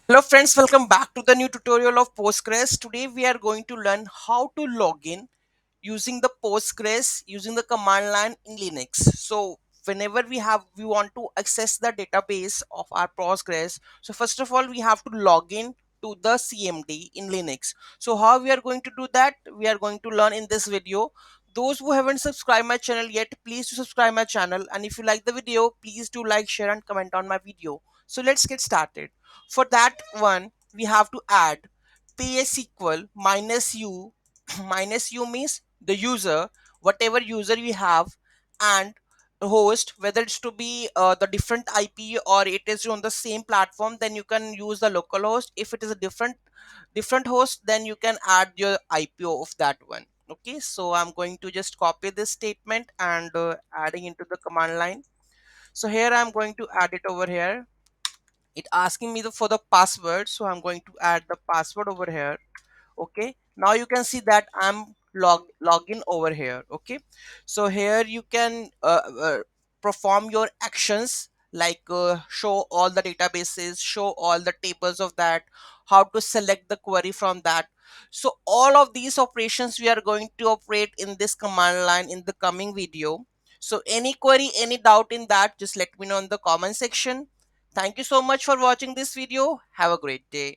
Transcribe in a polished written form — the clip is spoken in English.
Hello friends, welcome back to the new tutorial of Postgres. Today we are going to learn how to log in using the Postgres using the command line in Linux. So whenever we want to access the database of our Postgres, so first of all we have to log in to the CMD in Linux. So how we are going to do that? We are going to learn in this video. Those who haven't subscribed my channel yet, please do subscribe my channel, and if you like the video, please do like, share and comment on my video. So let's get started. For that one, we have to add psql minus u. Minus u means the user, whatever user you have, and host, whether it's to be the different IP or it is on the same platform, then you can use the local host. If it is a different host, then you can add your IPO of that one. Okay, so I'm going to just copy this statement and adding into the command line. So here I'm going to add it over here. It asking me for the password, so I'm going to add the password over here. Okay, now you can see that I'm login over here. Okay, so here you can perform your actions like show all the databases, show all the tables of that, how to select the query from that. So all of these operations we are going to operate in this command line in the coming video. So any query, any doubt in that, just let me know in the comment section. Thank you so much for watching this video. Have a great day.